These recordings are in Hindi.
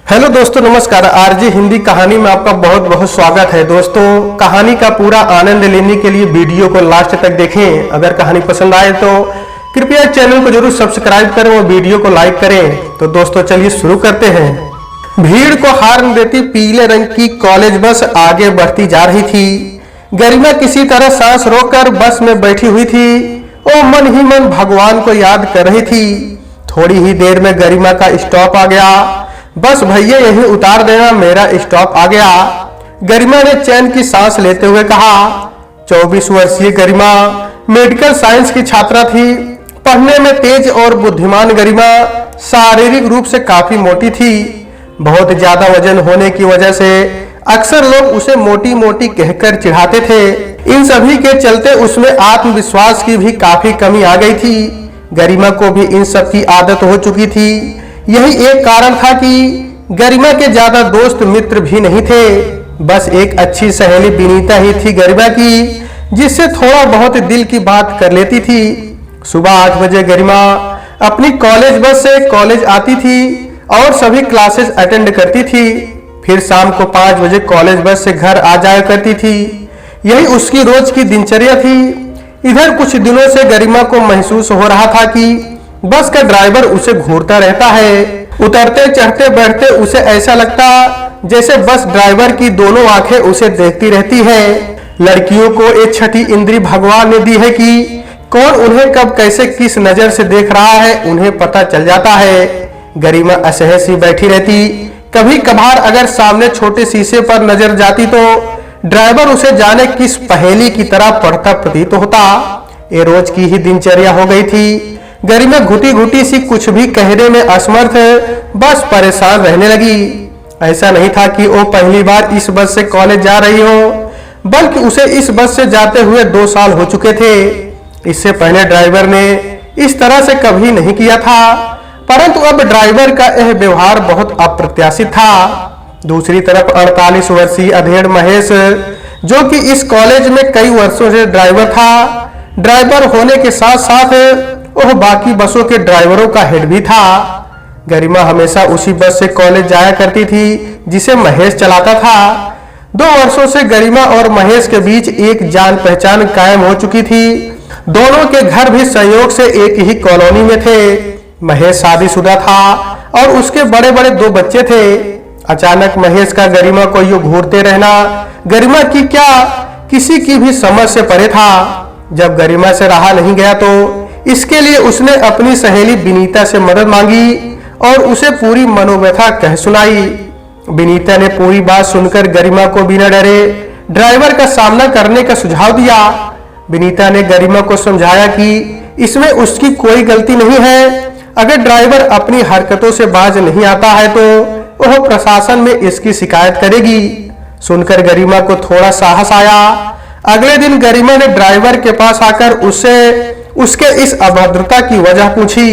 हेलो दोस्तों, नमस्कार। आरजे हिंदी कहानी में आपका बहुत बहुत स्वागत है। दोस्तों, कहानी का पूरा आनंद लेने के लिए वीडियो को लास्ट तक देखें। अगर कहानी पसंद आए तो कृपया चैनल को जरूर सब्सक्राइब करें और वीडियो को लाइक करें। तो दोस्तों चलिए शुरू करते हैं। भीड़ को हार्न देती पीले रंग की कॉलेज बस आगे बढ़ती जा रही थी। गरिमा किसी तरह सांस रोककर बस में बैठी हुई थी। वो मन ही मन भगवान को याद कर रही थी। थोड़ी ही देर में गरिमा का स्टॉप आ गया। बस भैया यहीं उतार देना, मेरा स्टॉप आ गया। गरिमा ने चैन की सांस लेते हुए कहा। 24 वर्षीय गरिमा मेडिकल साइंस की छात्रा थी। पढ़ने में तेज और बुद्धिमान गरिमा शारीरिक रूप से काफी मोटी थी। बहुत ज्यादा वजन होने की वजह से अक्सर लोग उसे मोटी मोटी कहकर चिढ़ाते थे। इन सभी के चलते उसमें आत्मविश्वास की भी काफी कमी आ गई थी। गरिमा को भी इन सब की आदत हो चुकी थी। यही एक कारण था कि गरिमा के ज्यादा दोस्त मित्र भी नहीं थे। बस एक अच्छी सहेली विनीता ही थी गरिमा की, जिससे थोड़ा बहुत दिल की बात कर लेती थी। सुबह 8 बजे गरिमा अपनी कॉलेज बस से कॉलेज आती थी और सभी क्लासेस अटेंड करती थी। फिर शाम को 5 बजे कॉलेज बस से घर आ जाया करती थी। यही उसकी रोज की दिनचर्या थी। इधर कुछ दिनों से गरिमा को महसूस हो रहा था कि बस का ड्राइवर उसे घूरता रहता है। उतरते चढ़ते बैठते उसे ऐसा लगता जैसे बस ड्राइवर की दोनों आंखें उसे देखती रहती है। लड़कियों को एक छठी इंद्री भगवान ने दी है कि कौन उन्हें कब कैसे किस नजर से देख रहा है उन्हें पता चल जाता है। गरिमा असहज सी बैठी रहती। कभी कभार अगर सामने छोटे शीशे पर नजर जाती तो ड्राइवर उसे जाने किस पहेली की तरह पढ़ता प्रतीत होता। ये रोज की ही दिनचर्या हो गई थी। गरिमा घुटी घुटी सी कुछ भी कहने में असमर्थ बस परेशान रहने लगी। ऐसा नहीं था कि वो पहली बार इस बस से कॉलेज जा रही हो, बल्कि उसे इस बस से जाते हुए 2 साल हो चुके थे। इससे पहले ड्राइवर ने इस तरह से कभी नहीं किया था, परंतु अब ड्राइवर का यह व्यवहार बहुत अप्रत्याशित था। दूसरी तरफ 48 वर्षीय अधेड़ महेश, जो कि इस कॉलेज में कई वर्षों से ड्राइवर था, ड्राइवर होने के साथ साथ वह बाकी बसों के ड्राइवरों का हेड भी था। गरिमा हमेशा उसी बस से कॉलेज जाया करती थी जिसे महेश चलाता था। 2 वर्षों से गरिमा और महेश के बीच एक जान पहचान कायम हो चुकी थी। दोनों के घर भी संयोग से एक ही कॉलोनी में थे। महेश शादीशुदा था और उसके बड़े बड़े 2 बच्चे थे। अचानक महेश का गरिमा को यूं घूरते रहना गरिमा की क्या किसी की भी समझ से परे था। जब गरिमा से रहा नहीं गया तो इसके लिए उसने अपनी सहेली विनीता से मदद मांगी और उसे पूरी मनोव्यथा कह सुनाई। विनीता ने पूरी बात सुनकर गरिमा को बिना डरे ड्राइवर का सामना करने का सुझाव दिया। विनीता ने गरिमा को समझाया कि इसमें उसकी कोई गलती नहीं है। अगर ड्राइवर अपनी हरकतों से बाज नहीं आता है तो वह प्रशासन में इसकी शिकायत करेगी। सुनकर गरिमा को थोड़ा साहस आया। अगले दिन गरिमा ने ड्राइवर के पास आकर उसके इस अभद्रता की वजह पूछी।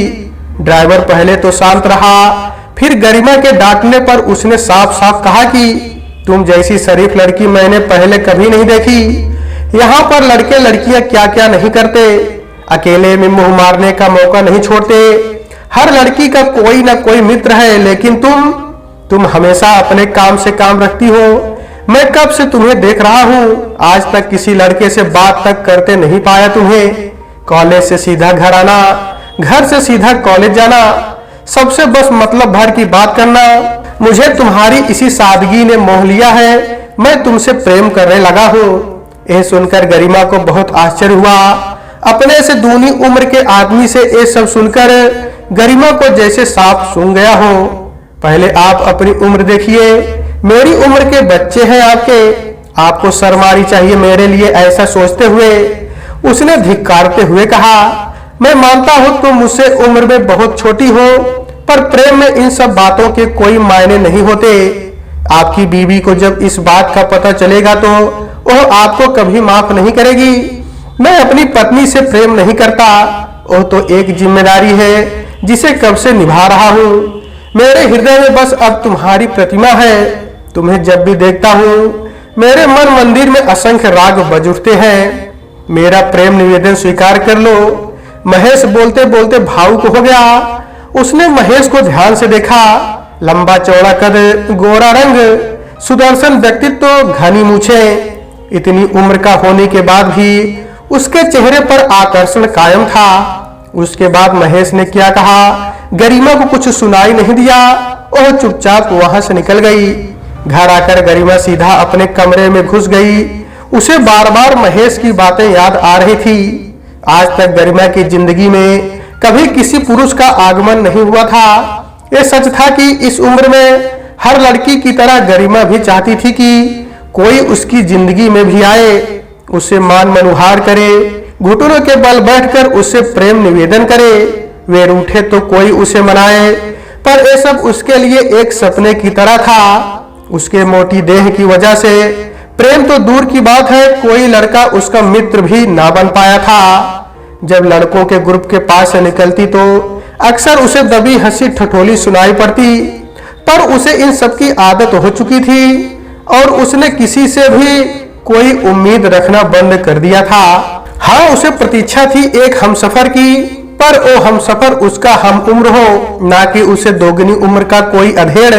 ड्राइवर पहले तो शांत रहा, फिर गरिमा के डांटने पर उसने साफ साफ कहा कि तुम जैसी शरीफ लड़की मैंने पहले कभी नहीं देखी। यहाँ पर लड़के लड़कियां क्या क्या नहीं करते, अकेले में मुंह मारने का मौका नहीं छोड़ते। हर लड़की का कोई ना कोई मित्र है, लेकिन तुम हमेशा अपने काम से काम रखती हो। मैं कब से तुम्हें देख रहा हूँ, आज तक किसी लड़के से बात तक करते नहीं पाया तुम्हें। कॉलेज से सीधा घर आना, घर से सीधा कॉलेज जाना, सबसे बस मतलब भर की बात करना। मुझे तुम्हारी इसी सादगी ने मोह लिया है। मैं तुमसे प्रेम करने लगा हूँ। यह सुनकर गरिमा को बहुत आश्चर्य हुआ। अपने से दूनी उम्र के आदमी से ये सब सुनकर गरिमा को जैसे सांप सूंघ गया हो। पहले आप अपनी उम्र देखिए, मेरी उम्र के बच्चे हैं आपको शर्म आनी चाहिए मेरे लिए ऐसा सोचते हुए। उसने धिक्कारते हुए कहा, मैं मानता हूं तुम मुझसे उम्र में बहुत छोटी हो, पर प्रेम में इन सब बातों के कोई मायने नहीं होते। आपकी बीवी को जब इस बात का पता चलेगा तो वह आपको कभी माफ नहीं करेगी। मैं अपनी पत्नी से प्रेम नहीं करता, वह तो एक जिम्मेदारी है जिसे कब से निभा रहा हूँ। मेरे हृदय में बस अब तुम्हारी प्रतिमा है। तुम्हें जब भी देखता हूँ मेरे मन मंदिर में असंख्य राग बज उठते हैं। मेरा प्रेम निवेदन स्वीकार कर लो। महेश बोलते बोलते भावुक हो गया। उसने महेश को ध्यान से देखा, लंबा चौड़ा कद, गोरा रंग, सुदर्शन व्यक्तित्व, घनी मूछें। इतनी उम्र का होने के बाद भी उसके चेहरे पर आकर्षण कायम था। उसके बाद महेश ने क्या कहा, गरिमा को कुछ सुनाई नहीं दिया। वह चुपचाप वहां से निकल गई। घर आकर गरिमा सीधा अपने कमरे में घुस गई। उसे बार बार महेश की बातें याद आ रही थी। आज तक गरिमा की जिंदगी में कभी किसी पुरुष का आगमन नहीं हुआ था। यह सच था कि इस उम्र में हर लड़की की तरह गरिमा भी चाहती थी कि कोई उसकी जिंदगी में भी आए, उसे मान मनुहार करे, घुटनों के बल बैठकर उससे प्रेम निवेदन करे। वे रूठे तो कोई उसे मनाए, पर यह सब उसके लिए एक सपने की तरह था। उसके मोटी देह की वजह से प्रेम तो दूर की बात है, कोई लड़का उसका मित्र भी ना बन पाया था। जब लड़कों के ग्रुप के पास से निकलती तो अक्सर उसे दबी हंसी ठठोली सुनाई पड़ती, पर उसे इन सब की आदत हो चुकी थी और उसने किसी से भी कोई उम्मीद रखना बंद कर दिया था। हाँ, उसे प्रतीक्षा थी एक हमसफर की, पर वो हमसफर उसका हम उम्र हो, ना कि उसे दोगुनी उम्र का कोई अधेड़।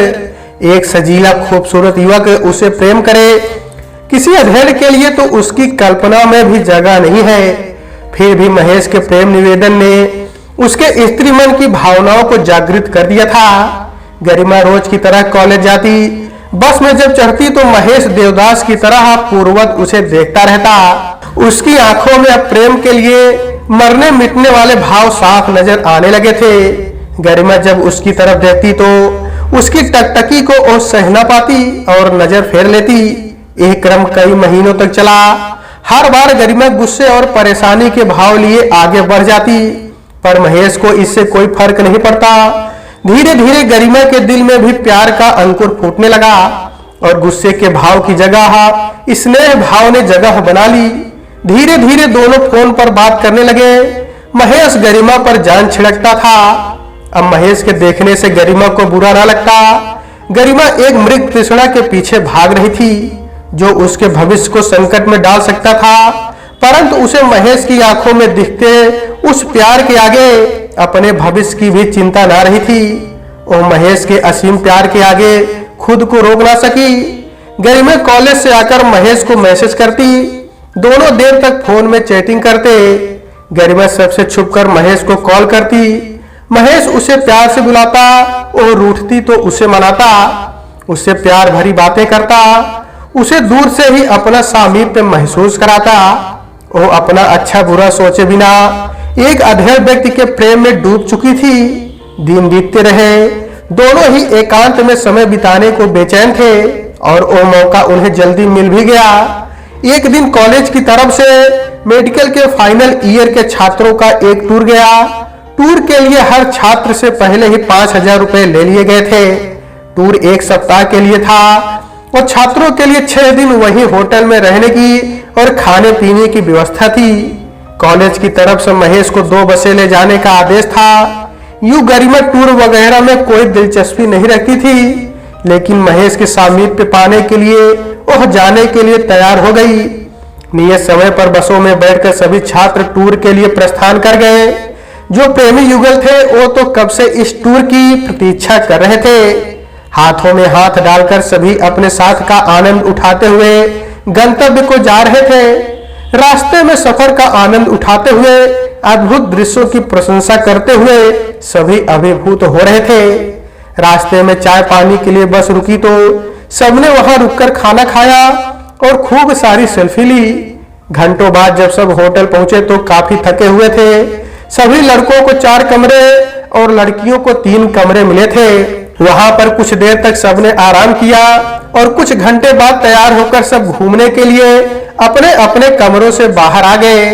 एक सजीला खूबसूरत युवक उसे प्रेम करे, किसी अधेड़ के लिए तो उसकी कल्पना में भी जगह नहीं है। फिर भी महेश के प्रेम निवेदन ने उसके स्त्री मन की भावनाओं को जागृत कर दिया था। गरिमा रोज की तरह कॉलेज जाती। बस में जब चढ़ती तो महेश देवदास की तरह पूर्ववत उसे देखता रहता। उसकी आंखों में अब प्रेम के लिए मरने मिटने वाले भाव साफ नजर आने लगे थे। गरिमा जब उसकी तरफ देखती तो उसकी टकटकी को वो सह न पाती और नजर फेर लेती। यह क्रम कई महीनों तक चला। हर बार गरिमा गुस्से और परेशानी के भाव लिए आगे बढ़ जाती, पर महेश को इससे कोई फर्क नहीं पड़ता। धीरे धीरे गरिमा के दिल में भी प्यार का अंकुर फूटने लगा और गुस्से के भाव की जगह स्नेह भाव ने जगह बना ली। धीरे धीरे दोनों फोन पर बात करने लगे। महेश गरिमा पर जान छिड़कता था। अब महेश के देखने से गरिमा को बुरा ना लगता। गरिमा एक मृग तृष्णा के पीछे भाग रही थी जो उसके भविष्य को संकट में डाल सकता था, परंतु उसे महेश की आंखों में दिखते उस प्यार के आगे अपने भविष्य की भी चिंता ना रही थी। वो महेश के असीम प्यार के आगे खुद को रोक ना सकी। गरिमा कॉलेज से आकर महेश को मैसेज करती, दोनों देर तक फोन में चैटिंग करते। गरिमा सबसे छुपकर महेश को कॉल करती। महेश उसे प्यार से बुलाता, वो रूठती तो उसे मनाता, उससे प्यार भरी बातें करता, उसे दूर से ही अपना सामीप्य महसूस कराता। वो अपना अच्छा बुरा सोचे बिना एक अधेड़ व्यक्ति के प्रेम में डूब चुकी थी। दिन बीतते रहे, दोनों ही एकांत में समय बिताने को बेचैन थे और वो मौका उन्हें जल्दी मिल भी गया। एक दिन कॉलेज की तरफ से मेडिकल के फाइनल ईयर के छात्रों का एक टूर गया। टूर के लिए हर छात्र से पहले ही 5,000 रुपए ले लिए गए थे। टूर एक सप्ताह के लिए था और छात्रों के लिए 6 दिन वहीं होटल में रहने की और खाने पीने की व्यवस्था थी। कॉलेज की तरफ से महेश को 2 बसें ले जाने का आदेश था। यूं गरिमा टूर वगैरह में कोई दिलचस्पी नहीं रखती थी, लेकिन महेश के सामीप्य पाने के लिए वह जाने के लिए तैयार हो गई। नियत समय पर बसों में बैठकर सभी छात्र टूर के लिए प्रस्थान कर गए। जो प्रेमी युगल थे वो तो कब से इस टूर की प्रतीक्षा कर रहे थे। हाथों में हाथ डालकर सभी अपने साथ का आनंद उठाते हुए गंतव्य को जा रहे थे। रास्ते में सफर का आनंद उठाते हुए अद्भुत दृश्यों की प्रशंसा करते हुए सभी अभिभूत हो रहे थे। रास्ते में चाय पानी के लिए बस रुकी तो सबने वहां रुककर खाना खाया और खूब सारी सेल्फी ली। घंटों बाद जब सब होटल पहुंचे तो काफी थके हुए थे। सभी लड़कों को 4 कमरे और लड़कियों को 3 कमरे मिले थे। वहां पर कुछ देर तक सबने आराम किया और कुछ घंटे बाद तैयार होकर सब घूमने के लिए अपने अपने कमरों से बाहर आ गए।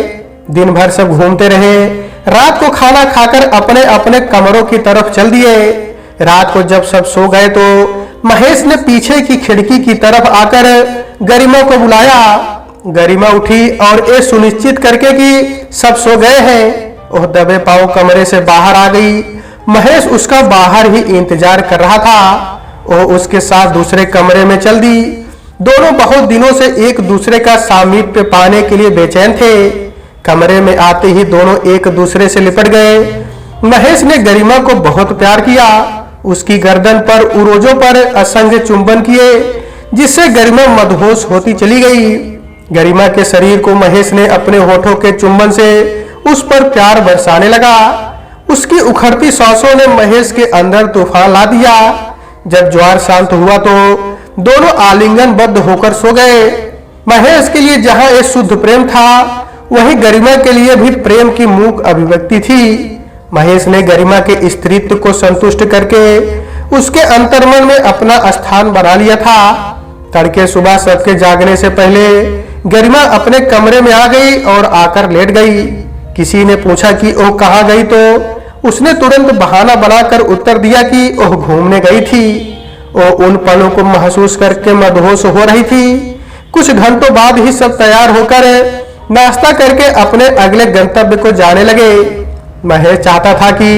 दिन भर सब घूमते रहे। रात को खाना खाकर अपने अपने कमरों की तरफ चल दिए। रात को जब सब सो गए तो महेश ने पीछे की खिड़की की तरफ आकर गरिमा को बुलाया। गरिमा उठी और ये सुनिश्चित करके कि सब सो गए हैं वह दबे पांव कमरे से बाहर आ गई। महेश उसका बाहर ही इंतजार कर रहा था। वह उसके साथ दूसरे कमरे में चल दी। दोनों बहुत दिनों से एक दूसरे का सामीप्य पाने के लिए बेचैन थे। कमरे में आते ही दोनों एक दूसरे से लिपट गए। महेश ने गरिमा को बहुत प्यार किया। उसकी गर्दन पर, उरोजों पर असंख्य चुंबन किए, जिससे गरिमा मदहोश होती चली गई। गरिमा के शरीर को महेश ने अपने होठों के चुंबन से उस पर प्यार बरसाने लगा। उसकी उखड़ती सांसों ने महेश के अंदर तूफान ला दिया। जब ज्वार शांत हुआ तो दोनों आलिंगनबद्ध होकर सो गए। महेश के लिए जहां एक शुद्ध प्रेम था, वहीं गरिमा के लिए भी प्रेम की मूक अभिव्यक्ति थी। महेश ने गरिमा के स्त्रीत्व को संतुष्ट करके उसके अंतर्मन में अपना स्थान बना लिया था। तड़के सुबह सबके जागने से पहले गरिमा अपने कमरे में आ गई और आकर लेट गई। किसी ने पूछा कि ओह कहाँ गई, तो उसने तुरंत बहाना बनाकर उत्तर दिया कि ओह घूमने गई थी। वो उन पलों को महसूस करके मदहोश हो रही थी। कुछ घंटों बाद ही सब तैयार होकर नाश्ता करके अपने अगले गंतव्य को जाने लगे। महेश चाहता था कि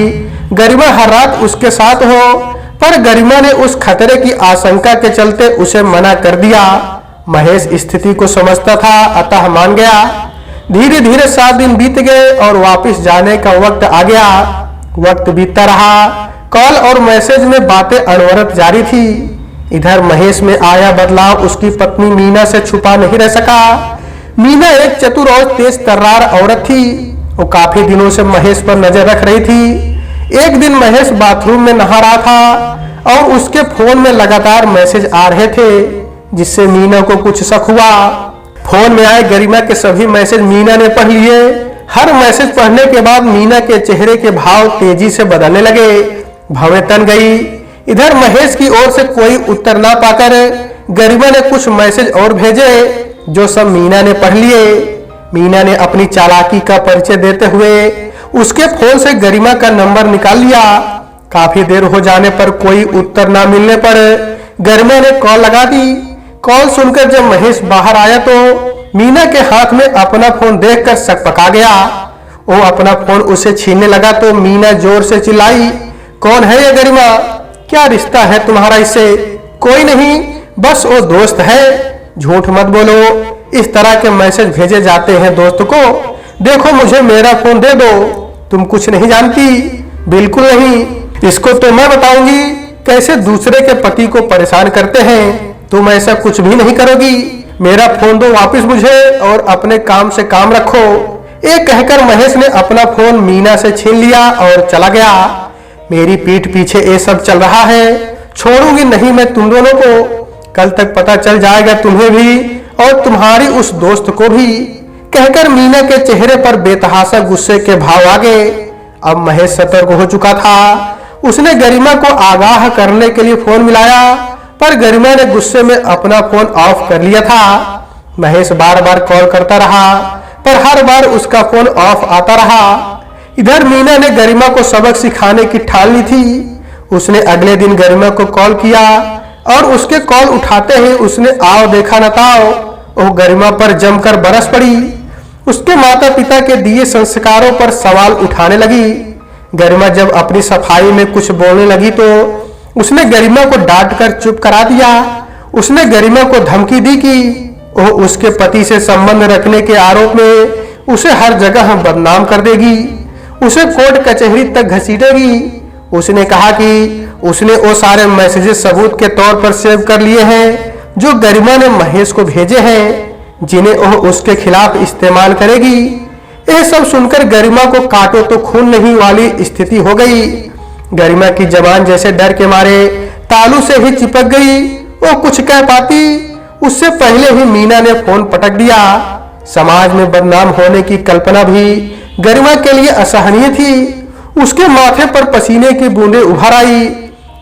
गरिमा हर रात उसके साथ हो, पर गरिमा ने उस खतरे की आशंका के चलते उसे मना कर दिया। महेश स्थिति को समझता था, अतः मान गया। धीरे धीरे 7 दिन बीत गए और वापस जाने का वक्त आ गया। वक्त बीतता रहा, कॉल और मैसेज में बातें अनवरत जारी थी। इधर महेश में आया बदलाव उसकी पत्नी मीना से छुपा नहीं रह सका। मीना एक चतुर और तेज तर्रार औरत थी। वो काफी दिनों से महेश पर नजर रख रही थी। एक दिन महेश बाथरूम में नहा रहा था और उसके फोन में लगातार मैसेज आ रहे थे, जिससे मीना को कुछ शक हुआ। फोन में आए गरिमा के सभी मैसेज मीना ने पढ़ लिए। हर मैसेज पढ़ने के बाद मीना के चेहरे के भाव तेजी से बदलने लगे। भवें तन गई। इधर महेश की ओर से कोई उत्तर ना पाकर गरिमा ने कुछ मैसेज और भेजे, जो सब मीना ने पढ़ लिए। मीना ने अपनी चालाकी का परिचय देते हुए उसके फोन से गरिमा का नंबर निकाल लिया। काफी देर हो जाने पर कोई उत्तर ना मिलने पर गरिमा ने कॉल लगा दी। कॉल सुनकर जब महेश बाहर आया तो मीना के हाथ में अपना फोन देखकर सकपका गया। वो अपना फोन उसे छीनने लगा तो मीना जोर से चिल्लाई, कौन है ये गरिमा? क्या रिश्ता है तुम्हारा इससे? कोई नहीं, बस वो दोस्त है। झूठ मत बोलो, इस तरह के मैसेज भेजे जाते हैं दोस्त को। देखो मुझे मेरा फोन दे दो। तुम कुछ नहीं जानती। बिल्कुल नहीं, इसको तो मैं बताऊंगी कैसे दूसरे के पति को परेशान करते हैं। तुम ऐसा कुछ भी नहीं करोगी। मेरा फोन दो वापस मुझे और अपने काम से काम रखो। ये कहकर महेश ने अपना फोन मीना से छीन लिया और चला गया। मेरी पीठ पीछे ये सब चल रहा है, छोड़ूंगी नहीं मैं तुम दोनों को। कल तक पता चल जाएगा तुम्हें भी और तुम्हारी उस दोस्त को भी। कहकर मीना के चेहरे पर बेतहाशा गुस्से के भाव आ गए। अब महेश सतर्क हो चुका था। उसने गरिमा को आगाह करने के लिए फोन मिलाया, पर गरिमा ने गुस्से में अपना फोन ऑफ कर लिया था। महेश बार बार कॉल करता रहा, पर हर बार उसका फोन ऑफ आता रहा। इधर मीना ने गरिमा को सबक सिखाने की ठान ली थी। उसने अगले दिन गरिमा को कॉल किया और उसके कॉल उठाते ही उसने आओ देखा न ताओ, वो गरिमा पर जमकर बरस पड़ी। उसके माता पिता के दिए संस्कारों पर सवाल उठाने लगी। गरिमा जब अपनी सफाई में कुछ बोलने लगी तो उसने गरिमा को डांट कर चुप करा दिया। उसने गरिमा को धमकी दी कि वो उसके पति से संबंध रखने के आरोप में उसे हर जगह बदनाम कर देगी, उसे कोर्ट कचहरी तक घसीटेगी। उसने कहा कि उसने वो सारे मैसेजेस सबूत के तौर पर सेव कर लिए हैं जो गरिमा ने महेश को भेजे हैं, जिन्हें वह उसके खिलाफ इस्तेमाल करेगी। यह सब सुनकर गरिमा को काटो तो खून नहीं वाली स्थिति हो गई। गरिमा की जबान जैसे डर के मारे तालू से ही चिपक गई। वो कुछ कह पाती उससे पहले ही मीना ने फोन पटक दिया। समाज में बदनाम होने की कल्पना भी गरिमा के लिए असहनीय थी। उसके माथे पर पसीने की बूंदें उभर आई।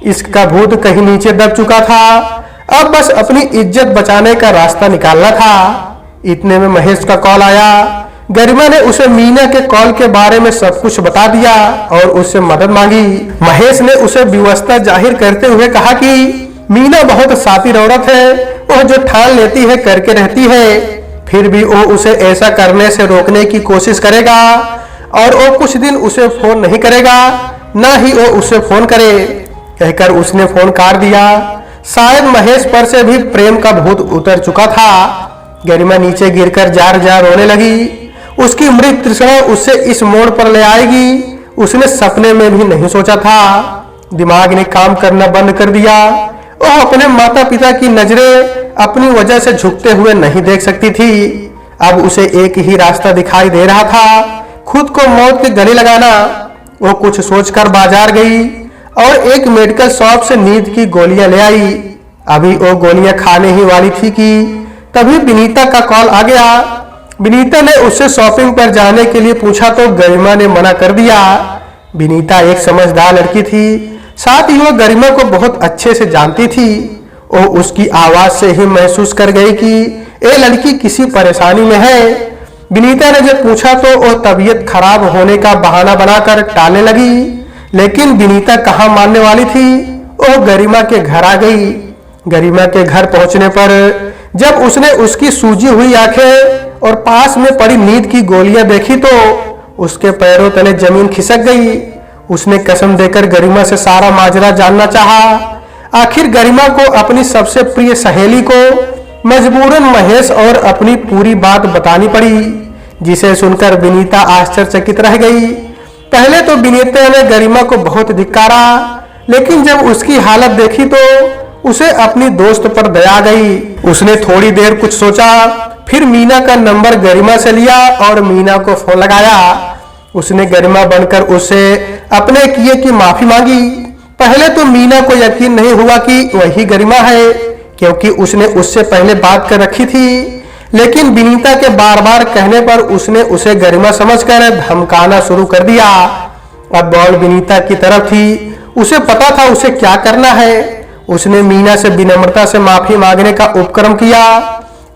इसका भूत कहीं नीचे दब चुका था। अब बस अपनी इज्जत बचाने का रास्ता निकालना था। इतने में महेश का कॉल आया। गरिमा ने उसे मीना के कॉल के बारे में सब कुछ बता दिया और उससे मदद मांगी। महेश ने उसे विवशता जाहिर करते हुए कहा कि मीना बहुत शातिर औरत है, वह जो ठान लेती है करके रहती है। फिर भी वो उसे ऐसा करने से रोकने की कोशिश करेगा और वो कुछ दिन उसे फोन नहीं करेगा, ना ही वो उसे फोन करे। कहकर उसने फोन काट दिया। शायद महेश पर से भी प्रेम का भूत उतर चुका था। गरिमा नीचे गिरकर जार जार रोने लगी। उसकी मृत तृष्णा उससे इस मोड़ पर ले आएगी, उसने सपने में भी नहीं सोचा था। दिमाग ने काम करना बंद कर दिया। वह अपने माता पिता की नजरें अपनी वजह से झुकते हुए नहीं देख सकती थी। अब उसे एक ही रास्ता दिखाई दे रहा था, खुद को मौत के गले लगाना। वो कुछ सोचकर बाजार गई और एक मेडिकल शॉप से नींद की गोलियां ले आई। अभी वो गोलियां खाने ही वाली थी कि तभी विनीता का कॉल आ गया। विनीता ने उससे शॉपिंग पर जाने के लिए पूछा तो गरिमा ने मना कर दिया। विनीता एक समझदार लड़की थी, साथ ही वो गरिमा को बहुत अच्छे से जानती थी। वो उसकी आवाज से ही महसूस कर गई कि ये लड़की किसी परेशानी में है। विनीता ने जब पूछा तो वो तबीयत खराब होने का बहाना बनाकर टालने लगी, लेकिन विनीता कहाँ मानने वाली थी। वो गरिमा के घर आ गई। गरिमा के घर पहुंचने पर जब उसने उसकी सूजी हुई आंखें और पास में पड़ी नींद की गोलियां देखी तो उसके पैरों तले जमीन खिसक गई। उसने कसम देकर गरिमा से सारा माजरा जानना चाहा। आखिर गरिमा को अपनी सबसे प्रिय सहेली को मजबूरन महेश और अपनी पूरी बात बतानी पड़ी, जिसे सुनकर विनीता आश्चर्यचकित रह गई। पहले तो विनीता ने गरिमा को बहुत धिक्कारा, लेकिन जब उसकी हालत देखी तो उसे अपनी दोस्त पर दया गई। उसने थोड़ी देर कुछ सोचा, फिर मीना का नंबर गरिमा से लिया और मीना को फोन लगाया। उसने गरिमा बनकर उससे अपने किए की माफी मांगी। पहले तो मीना को यकीन नहीं हुआ कि वही गरिमा है, क्योंकि उसने उससे पहले बात कर रखी थी। लेकिन विनीता के बार बार कहने पर उसने उसे गरिमा समझकर धमकाना शुरू कर दिया। अब बॉल विनीता की तरफ थी, उसे पता था उसे क्या करना है। उसने मीना से विनम्रता से माफी मांगने का उपक्रम किया।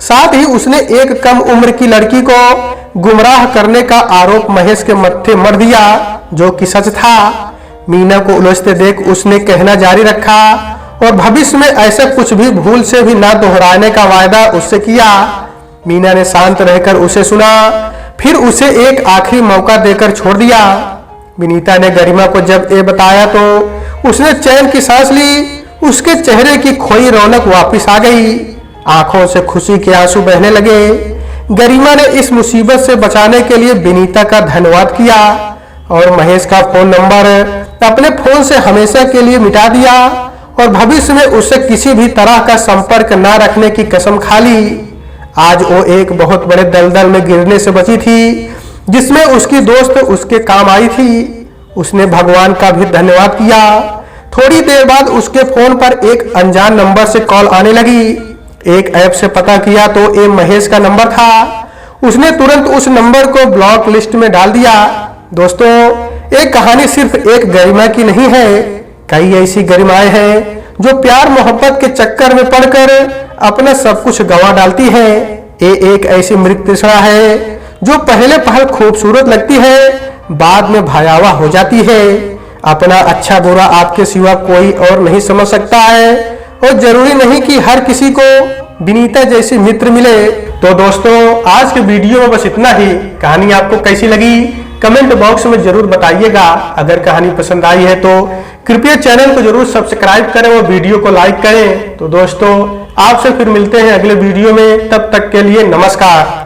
साथ ही उसने एक कम उम्र की लड़की को गुमराह करने का आरोप महेश के मत्थे मर दिया, जो कि सच था। मीना को उलझते देख उसने कहना जारी रखा और भविष्य में ऐसा कुछ भी भूल से भी ना दोहराने का वायदा उससे किया। मीना ने शांत रहकर उसे सुना, फिर उसे एक आखिरी मौका देकर छोड़ दिया। विनीता ने गरिमा को जब ये बताया तो उसने चैन की सांस ली। उसके चेहरे की खोई रौनक वापस आ गई, आंखों से खुशी के आंसू बहने लगे। गरिमा ने इस मुसीबत से बचाने के लिए विनीता का धन्यवाद किया और महेश का फोन नंबर अपने फोन से हमेशा के लिए मिटा दिया और भविष्य में उससे किसी भी तरह का संपर्क न रखने की कसम खा ली। आज वो एक बहुत बड़े दलदल में गिरने से बची थी, जिसमें उसकी दोस्त उसके काम आई थी। उसने भगवान का भी धन्यवाद किया। थोड़ी देर बाद उसके फोन पर एक अनजान नंबर से कॉल आने लगी। एक ऐप से पता किया तो ये महेश का नंबर था। उसने तुरंत उस नंबर को ब्लॉक लिस्ट में डाल दिया। दोस्तों, एक कहानी सिर्फ एक गरिमा की नहीं है, कई ऐसी गरिमाएं हैं जो प्यार मोहब्बत के चक्कर में पड़कर अपना सब कुछ गंवा डालती है। ये एक ऐसी मृत तृष्णा है जो पहले पहल खूबसूरत लगती है, बाद में भयावह हो जाती है। अपना अच्छा बुरा आपके सिवा कोई और नहीं समझ सकता है और जरूरी नहीं कि हर किसी को विनीता जैसी मित्र मिले। तो दोस्तों, आज के वीडियो में बस इतना ही। कहानी आपको कैसी लगी कमेंट बॉक्स में जरूर बताइएगा। अगर कहानी पसंद आई है तो कृपया चैनल को जरूर सब्सक्राइब करें और वीडियो को लाइक करें। तो दोस्तों, आपसे फिर मिलते हैं अगले वीडियो में, तब तक के लिए नमस्कार।